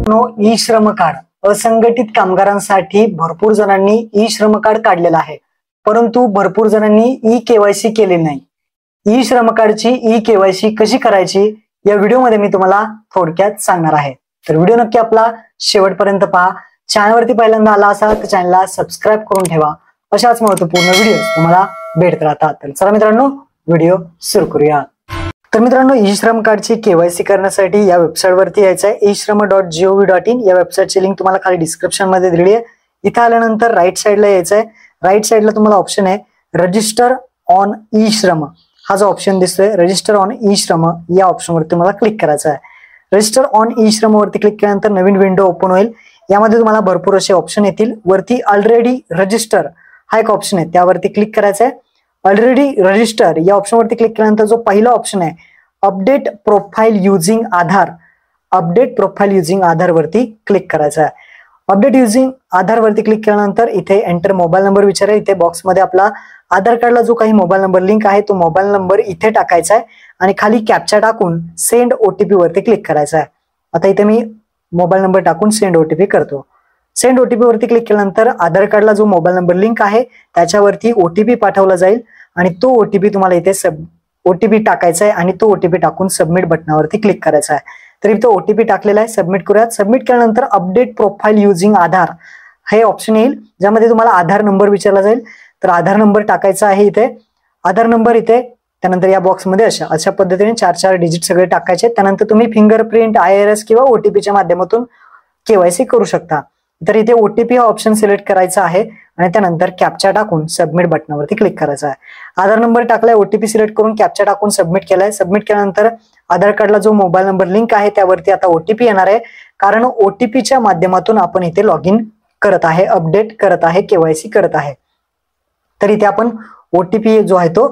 E श्रम card असंघटित कामगारांसाठी भरपूर जणांनी ई श्रम कार्ड काढलेलं आहे, परंतु भरपूर जणांनी ई केवायसी केली नाही। ई श्रम कार्डची ई केवायसी कशी करायची या व्हिडिओमध्ये मी तुम्हाला थोडक्यात सांगणार आहे, तर व्हिडिओ नक्की आपला शेवटपर्यंत पहा। चॅनलवरती पहिल्यांदा आला असाल तर चॅनलला सबस्क्राइब करून ठेवा, अशाच महत्त्वपूर्ण व्हिडिओ तुम्हाला भेटत राहतात। तर चला मित्रांनो व्हिडिओ सुरू करूया। तर मित्रांनो ई श्रम कार्डची केवायसी करण्यासाठी या वेबसाईटवरती यायचं आहे ishram.gov.in। या वेबसाईटची लिंक तुम्हाला खाली डिस्क्रिप्शन मध्ये दिलेली आहे। इथे आल्यानंतर राईट साइडला यायचं आहे। राईट साइडला तुम्हाला ऑप्शन आहे रजिस्टर ऑन ई श्रम, हा जो ऑप्शन दिसतोय रजिस्टर ऑन ई श्रम या ऑप्शनवरती तुम्हाला क्लिक करायचं आहे। रजिस्टर ऑन ई श्रम वरती क्लिक केल्यानंतर नवीन विंडो ओपन होईल। यामध्ये तुम्हाला भरपूर असे ऑप्शन येतील। वरती ऑलरेडी रजिस्टर हा एक ऑप्शन आहे, त्यावरती क्लिक करायचं आहे। ऑलरेडी रजिस्टर या ऑप्शन वरती क्लिक केल्यानंतर जो पहिला ऑप्शन आहे अपडेट प्रोफाइल युजिंग आधार, अपडेट प्रोफाइल युजिंग आधार वरती क्लिक करायचं आहे। अपडेट युजिंग आधार वरती क्लिक केल्यानंतर इथे एंटर मोबाईल नंबर विचारेल। इथे बॉक्समध्ये आपला आधार कार्डला जो काही मोबाईल नंबर लिंक आहे तो मोबाईल नंबर इथे टाकायचा आहे आणि खाली कॅप्चा टाकून सेंड ओटीपी वरती क्लिक करायचा आहे। आता इथे मी मोबाईल नंबर टाकून सेंड ओटीपी करतो। सेंड ओटीपी वरती क्लिक केल्यानंतर आधार कार्डला जो मोबाईल नंबर लिंक आहे त्याच्यावरती ओटीपी पाठवला जाईल आणि तो ओटीपी तुम्हाला इथे ओटीपी टाकायचा आहे आणि तो ओटीपी टाकून सबमिट बटनावरती क्लिक करायचा आहे। तर इथे ओटीपी टाकलेला आहे, सबमिट करूयात। सबमिट केल्यानंतर अपडेट प्रोफाइल युजिंग आधार हे ऑप्शन येईल, ज्यामध्ये तुम्हाला आधार नंबर विचारला जाईल। तर आधार नंबर टाकायचा आहे इथे, आधार नंबर इथे, त्यानंतर या बॉक्समध्ये अशा पद्धतीने 4 डिजिट सगळे टाकायचे। त्यानंतर तुम्ही फिंगरप्रिंट, IRS किंवा ओटीपीच्या माध्यमातून केवायसी करू शकता। तर इथे ओटीपी हा ऑप्शन सिलेक्ट करायचा आहे आणि त्यानंतर कॅप्चा टाकून सबमिट बटनावरती क्लिक करायचा आहे। आधार नंबर टाकलाय, ओटीपी सिलेक्ट करून कॅप्चा टाकून सबमिट केलाय। सबमिट केल्यानंतर आधार कार्डला जो मोबाईल नंबर लिंक आहे त्यावरती आता ओटीपी येणार आहे, कारण ओटीपीच्या माध्यमातून आपण इथे लॉग इन करत आहे, अपडेट करत आहे, केवायसी करत आहे। तर इथे आपण ओटीपी जो आहे तो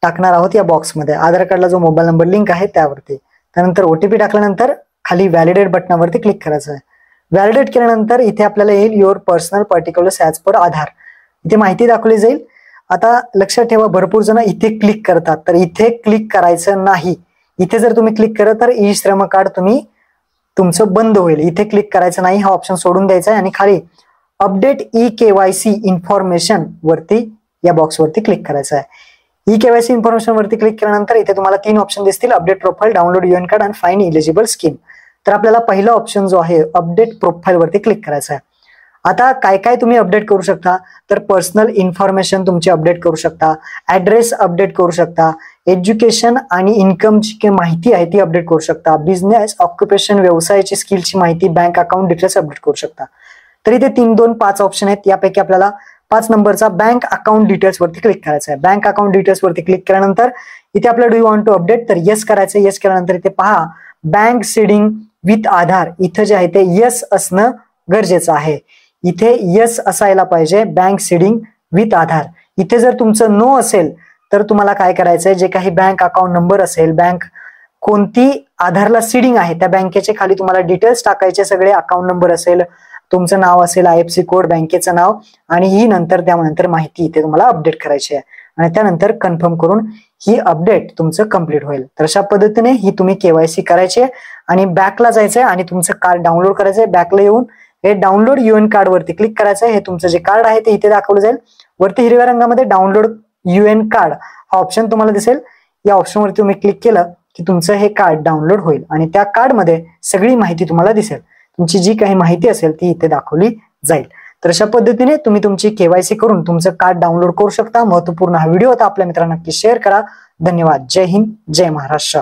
टाकणार आहोत या बॉक्समध्ये, आधार कार्डला जो मोबाईल नंबर लिंक आहे त्यावरती। त्यानंतर ओटीपी टाकल्यानंतर खाली व्हॅलिडेट बटनावरती क्लिक करायचं आहे। व्हॅलिडेट केल्यानंतर इथे आपल्याला येईल your personal particulars as per Aadhaar, इथे माहिती दाखवली जाईल। आता लक्षात ठेवा भरपूर जण इथे क्लिक करतात, तर इथे क्लिक करायचं नाही। इथे जर तुम्ही क्लिक करत तर ई श्रम कार्ड तुमचं बंद होईल। इथे क्लिक करायचं नाही, हा ऑप्शन सोडून द्यायचा आहे आणि खाली अपडेट ई केवायसी इन्फॉर्मेशन वरती या बॉक्स वरती क्लिक करायचं आहे। ई केवायसी इन्फॉर्मेशन वरती क्लिक केल्यानंतर इथे तुम्हाला 3 ऑप्शन दिसतील, update profile, download UN card आणि फाइंड एलिजिबल स्कीम। तर आपल्याला पहिला ऑप्शन जो आहे अपडेट प्रोफाइल वरती क्लिक करायचा आहे। आता काय काय तुम्ही अपडेट करू शकता, तर पर्सनल इन्फॉर्मेशन तुमची अपडेट करू शकता, ऍड्रेस अपडेट करू शकता, एज्युकेशन आणि इन्कमची माहिती आहे ती अपडेट करू शकता, बिझनेस, ऑक्युपेशन, व्यवसायाची स्किलची माहिती, बँक अकाउंट डिटेल्स अपडेट करू शकता। तर इथे 3, 2, 5 ऑप्शन आहेत, यापैकी आपल्याला 5 नंबरचा बँक अकाउंट डिटेल्स वरती क्लिक करायचा आहे। बँक अकाउंट डिटेल्स वरती क्लिक केल्यानंतर इथे आपल्याला do you want to update, तर येस करायचं। येस केल्यानंतर इथे पहा बँक सीडिंग विथ आधार, इथे जे आहे ते यस असणं गरजेचं आहे। इथे यस असायला पाहिजे, बँक सीडिंग विथ आधार। इथे जर तुमचं नो असेल तर तुम्हाला काय करायचंय, जे काही बँक अकाउंट नंबर असेल, बँक कोणती आधारला सीडिंग आहे त्या बँकेचे खाली तुम्हाला डिटेल्स टाकायचे, सगळे अकाउंट नंबर असेल, तुमचं नाव असेल, IFSC कोड, बँकेचं नाव आणि ही नंतर त्यानंतर माहिती इथे तुम्हाला अपडेट करायची आहे आणि त्यानंतर कन्फर्म करून ही अपडेट तुमचं कंप्लीट होईल। तर अशा पद्धतीने ही तुम्ही केवायसी करायची आहे आणि बॅकला जायचंय आणि तुमचं कार्ड डाउनलोड करायचंय। बॅकला येऊन हे डाउनलोड यूएन कार्ड वरती क्लिक करायचंय। हे तुमचं जे कार्ड आहे ते इथे दाखवलं जाईल। वरती हिरव्या रंगामध्ये डाउनलोड यूएन कार्ड हा ऑप्शन तुम्हाला दिसेल, या ऑप्शन वरती तुम्ही क्लिक केलं की तुमचं हे कार्ड डाउनलोड होईल आणि त्या कार्ड मध्ये सगळी माहिती तुम्हाला दिसेल, तुमची जी काही माहिती असेल ती इथे दाखवली जाईल। तर अशा पद्धतीने तुम्ही तुमची केवायसी करून तुमचं कार्ड डाउनलोड करू शकता। महत्त्वपूर्ण हा व्हिडिओ होता, आपल्या मित्रांना नक्की शेअर करा। धन्यवाद। जय हिंद, जय महाराष्ट्र।